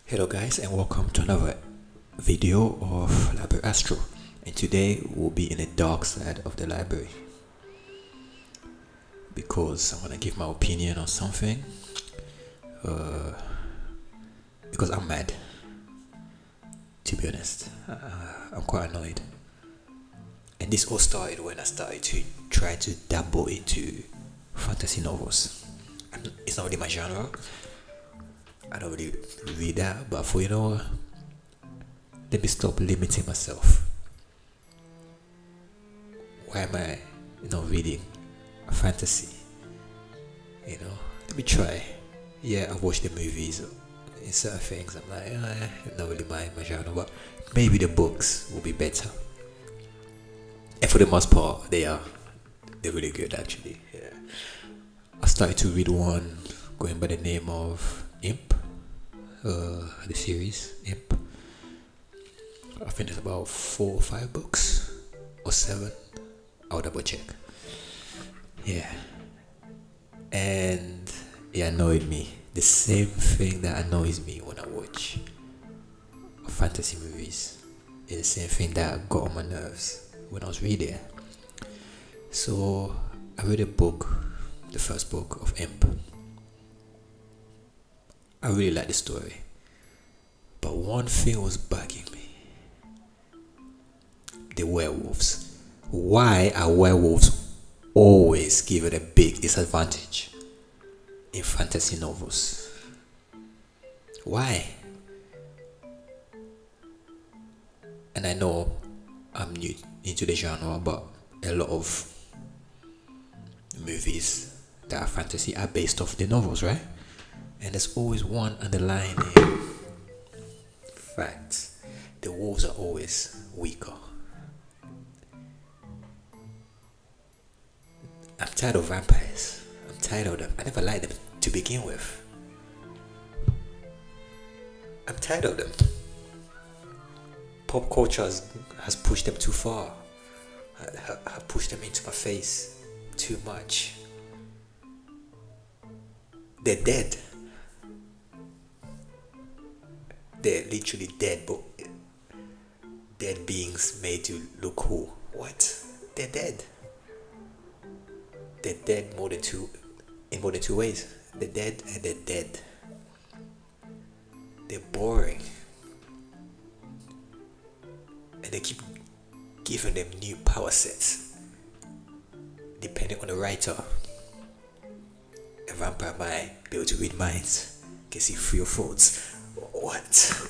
Hello guys and welcome to another video of Library Astro, and today we'll be in the dark side of the library because I'm gonna give my opinion on something because I'm mad, to be honest. I'm quite annoyed, and this all started when I started to try to dabble into fantasy novels. It's not really my genre. I don't really read that, but for let me stop limiting myself. Why am I not reading a fantasy? Let me try. Yeah, I've watched the movies. In certain things, I'm like, not really my genre, but maybe the books will be better. And for the most part, they're really good actually. Yeah. I started to read one going by the name of Imp. The series Imp. I think it's about 4 or 5 books or 7. I'll double check. Yeah, and it annoyed me. The same thing that annoys me when I watch fantasy movies is the same thing that got on my nerves when I was reading. So I read a book, the first book of Imp. I really like the story, but one thing was bugging me: the werewolves. Why are werewolves always given a big disadvantage in fantasy novels? Why? And I know I'm new into the genre, but a lot of movies that are fantasy are based off the novels, right? And there's always one underlying fact: the wolves are always weaker. I'm tired of vampires. I'm tired of them. I never liked them to begin with. I'm tired of them. Pop culture has pushed them too far. I pushed them into my face too much. They're dead. They're literally dead, but dead beings made to look cool. What? They're dead. They're dead in more than two ways. They're dead and they're dead. They're boring. And they keep giving them new power sets depending on the writer. A vampire might be able to read minds, can see through your thoughts. What?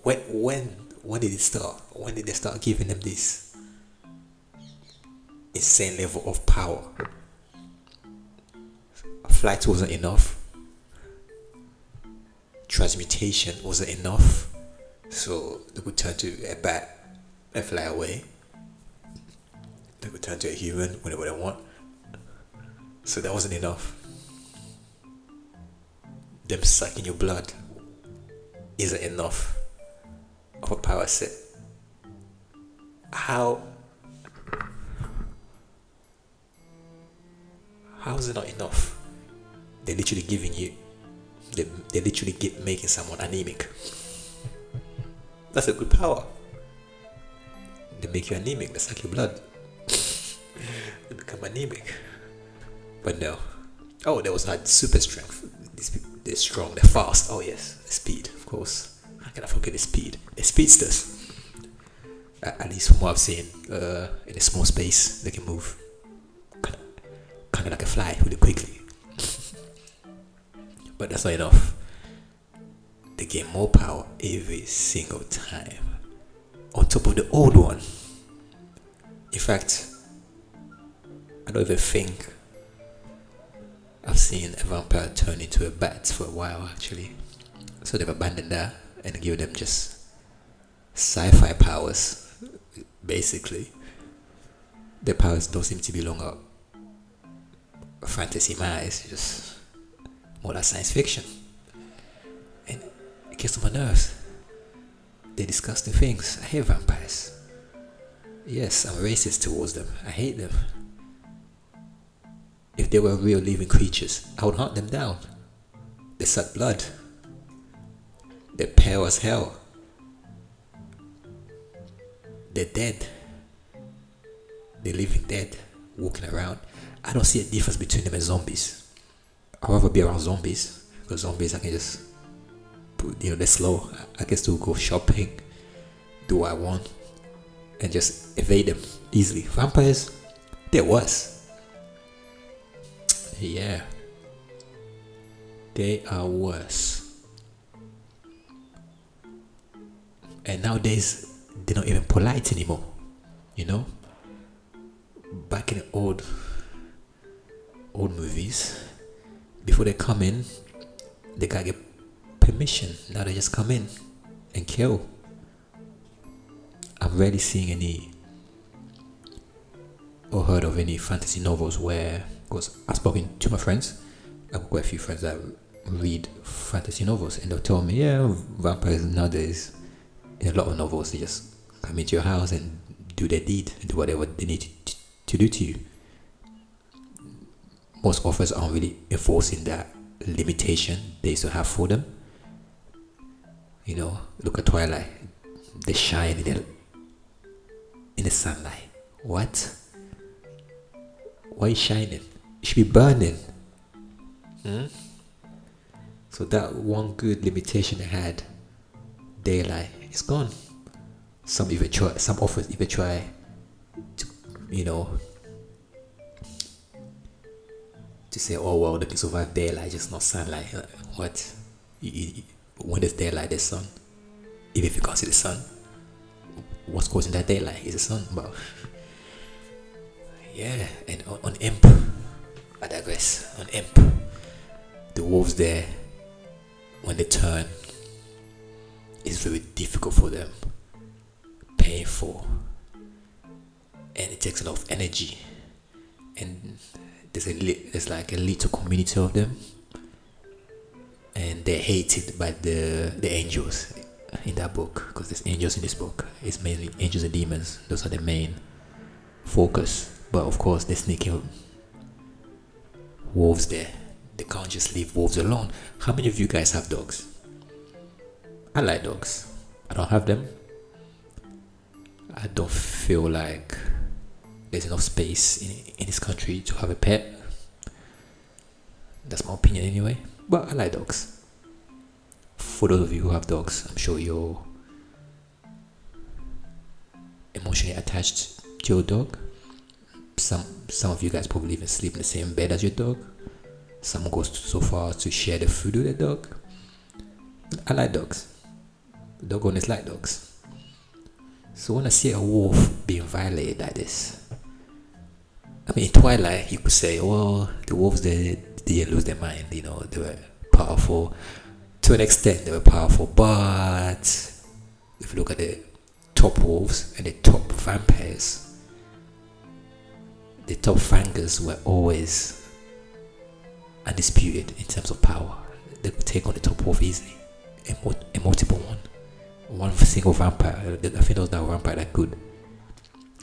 When did it start? When did they start giving them this insane level of power? Flight wasn't enough. Transmutation wasn't enough. So they could turn to a bat and fly away. They could turn to a human whenever they want. So that wasn't enough. Them sucking your blood isn't enough of a power set. How is it not enough? They're literally giving you, they literally making someone anemic. That's a good power. They make you anemic. They suck your blood. They become anemic. But no. Oh, there was not super strength. They're strong. They're fast. Oh yes, speed, of course. How can I forget the speed? They're speedsters. At least from what I've seen, in a small space, they can move kind of like a fly, really quickly. But that's not enough. They gain more power every single time, on top of the old one. In fact, I don't even think I've seen a vampire turn into a bat for a while actually. So they've abandoned that and given them just sci-fi powers. Basically, their powers don't seem to be longer fantasy in my eyes, just more like science fiction. And it gets on my nerves. They're disgusting things. I hate vampires. Yes, I'm racist towards them. I hate them. If they were real living creatures, I would hunt them down. They suck blood. They're pale as hell. They're dead. They're living dead, walking around. I don't see a difference between them and zombies. I'd rather be around zombies, because zombies I can just they're slow. I can still go shopping, do what I want, and just evade them easily. Vampires, they're worse. Yeah, they are worse. And nowadays, they're not even polite anymore. You know, back in the old movies, before they come in, they gotta get permission. Now they just come in and kill. I'm rarely seeing any or heard of any fantasy novels where, because I've spoken to my friends, I've got quite a few friends that read fantasy novels, and they'll tell me, yeah, vampires nowadays, in a lot of novels, they just come into your house and do their deed and do whatever they need to do to you. Most authors aren't really enforcing that limitation they used to have for them. You know, look at Twilight. They shine in the sunlight. What? Why are you shining? You should be burning. So that one good limitation they had, daylight, is gone. Some authors even try to, to say, oh well, they can survive daylight, just not sunlight. What? When there's daylight, there's sun. Even if you can't see the sun, what's causing that daylight is the sun. But yeah, and on Imp, I digress. On Imp, the wolves there, when they turn, it's very difficult for them, painful, and it takes a lot of energy. And there's like a little community of them, and they're hated by the angels in that book, because there's angels in this book. It's mainly angels and demons. Those are the main focus. But of course, they're sneaking wolves there. They can't just leave wolves alone. How many of you guys have dogs? I like dogs. I don't have them. I don't feel like there's enough space in this country to have a pet. That's my opinion anyway. But I like dogs. For those of you who have dogs, I'm sure you're emotionally attached to your dog. Some of you guys probably even sleep in the same bed as your dog. Some goes so far to share the food with their dog. I like dogs. Dog owners like dogs. So when I see a wolf being violated like this, I mean, in Twilight, you could say, well, the wolves, they didn't lose their mind. They were powerful. To an extent, they were powerful. But if you look at the top wolves and the top vampires, the top fangers were always undisputed in terms of power. They could take on the top wolf easily. A multiple one single vampire. I think there was that vampire that could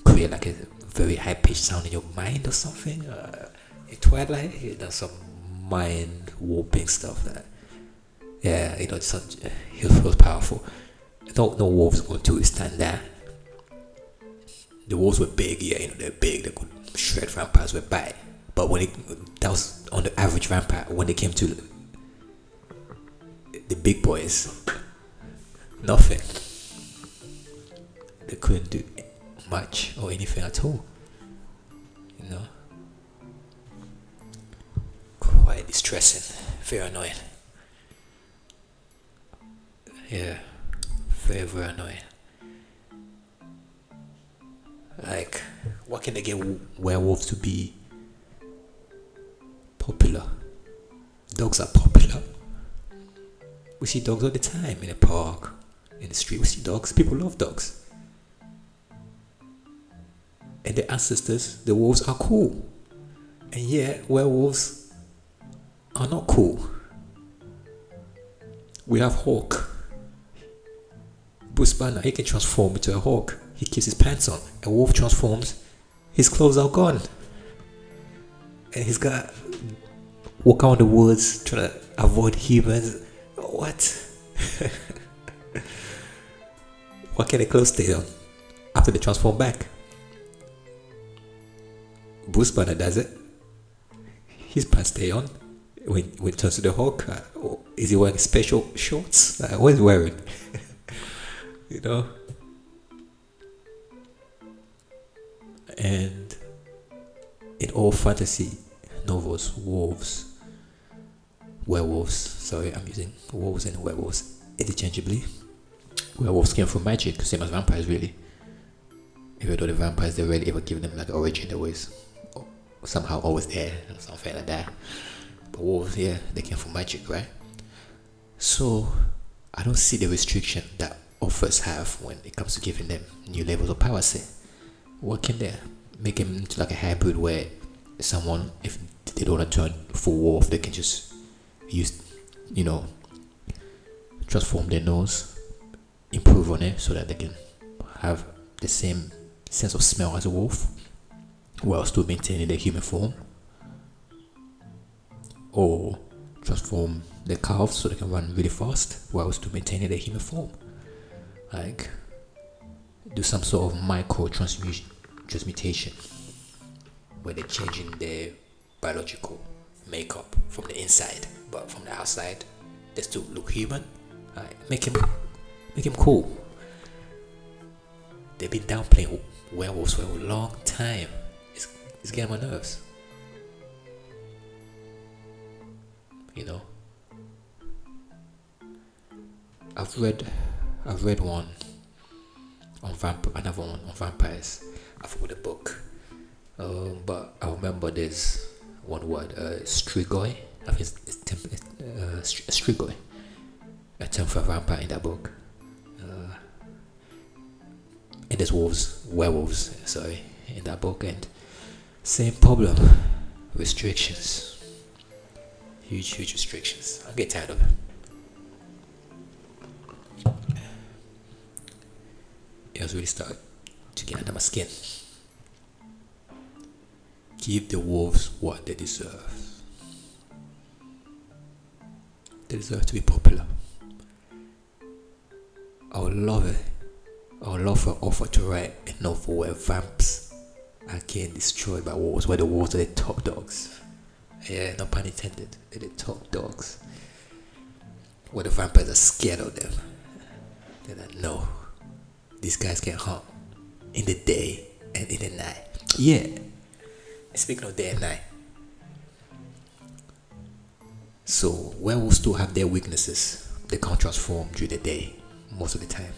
create like a very high pitched sound in your mind or something. In Twilight, he does some mind warping stuff that, yeah, he was powerful. No wolves going to withstand that. The wolves were big, yeah, they're big. They could shred vampires with bite. But that was on the average vampire. When they came to the big boys, nothing. They couldn't do much or anything at all. Quite distressing, very annoying. Yeah, very, very annoying. Like, what can they get werewolves to be popular? Dogs are popular. We see dogs all the time in the park, in the street. We see dogs. People love dogs. And their ancestors, the wolves, are cool. And yet, werewolves are not cool. We have Hawk. Bruce Banner, he can transform into a hawk. He keeps his pants on. A wolf transforms, his clothes are gone. And he's got walk around the woods trying to avoid humans. What? Why can't the clothes stay on after they transform back? Bruce Banner does it. His pants stay on when it turns to the Hulk. Or is he wearing special shorts? What is he wearing? You know? And in all fantasy novels, werewolves, sorry, I'm using wolves and werewolves interchangeably. Werewolves came from magic, same as vampires, really. Even though the vampires, they rarely ever give them like origin, always somehow always there, or something like that. But wolves, yeah, they came from magic, right? So I don't see the restriction that authors have when it comes to giving them new levels of power. Say, what can they make him into like a hybrid where someone, if they don't want to turn full wolf, they can just use, transform their nose, improve on it so that they can have the same sense of smell as a wolf while still maintaining their human form, or transform their calves so they can run really fast while still maintaining their human form. Like, do some sort of micro transmutation where they're changing their biological makeup from the inside, but from the outside they still look human. Like, make him cool. They've been downplaying werewolves for a long time. It's getting on my nerves. I've read one on another one on vampires. I forgot the book, but I remember there's one word, strigoi. I think it's strigoi, a term for a vampire in that book. And there's werewolves, sorry, in that book, and same problem, restrictions, huge restrictions. I get tired of it. It was really starting to get under my skin. Give the wolves what they deserve. They deserve to be popular. I would love it. I would love for an author to write a novel where vamps are getting destroyed by wolves, where the wolves are the top dogs. Yeah, no pun intended. They're the top dogs. Where the vampires are scared of them. They're like, no, these guys can hunt in the day and in the night. Yeah. Speaking of day and night, so werewolves still have their weaknesses. They can't transform during the day most of the time.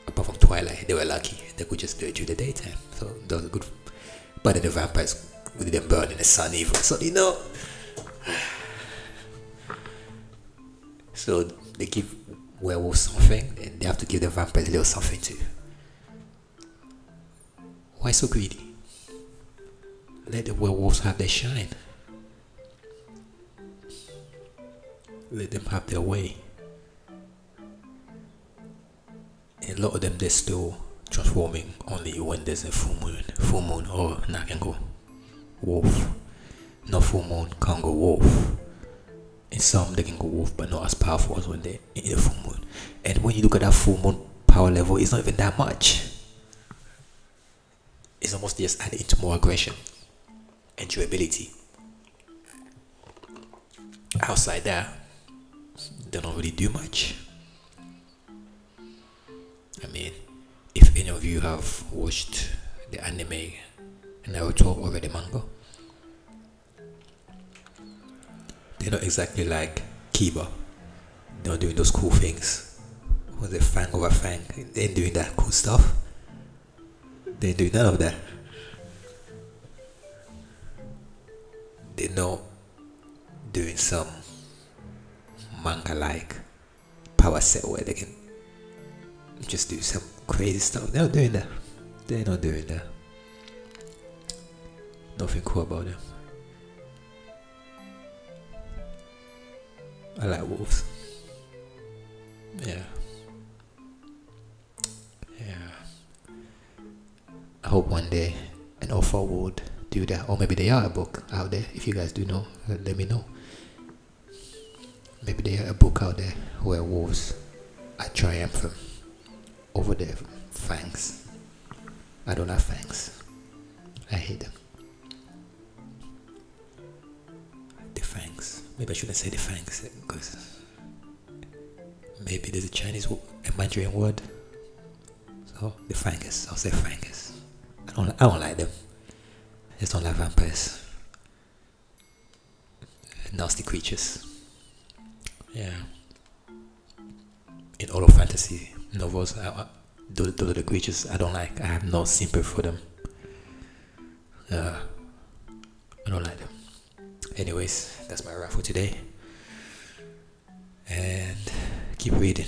Apart from Twilight, they were lucky. They could just do it during the daytime. So that was good. But then the vampires would them burn in the sun even. So so they give werewolves something, and they have to give the vampires a little something too. Why so greedy? Let the werewolves have their shine. Let them have their way. And a lot of them, they're still transforming only when there's a full moon, or I can go wolf. No full moon, can't go wolf. In some they can go wolf, but not as powerful as when they're in the full moon. And when you look at that full moon power level, it's not even that much. It's almost just adding into more aggression and durability. Outside that, they don't really do much. I mean, if any of you have watched the anime Naruto or read the manga, they're not exactly like Kiba. They're not doing those cool things. Was it fang over fang? They ain't doing that cool stuff. They ain't doing none of that. They're not doing some manga-like power set where they can just do some crazy stuff. They're not doing that. They're not doing that. Nothing cool about them. I like wolves. Yeah. I hope one day an author would do that. Or maybe there are a book out there. If you guys do know, let me know. Maybe there are a book out there where wolves are triumphant over their fangs. I don't have fangs. I hate them. The fangs. Maybe I shouldn't say the fangs because maybe there's a Chinese, a Mandarin word. So the fangs. I'll say fangs. I don't like them. I just don't like vampires. Nasty creatures. Yeah. In all of fantasy novels, those are the creatures I don't like. I have no sympathy for them. I don't like them. Anyways, that's my wrap for today. And keep reading.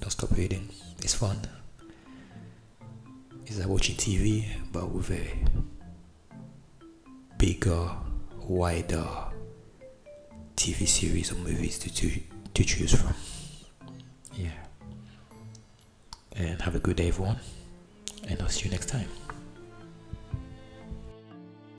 Don't stop reading. It's fun. It's like watching TV, but with a bigger, wider TV series or movies to choose from. Yeah. And have a good day, everyone. And I'll see you next time.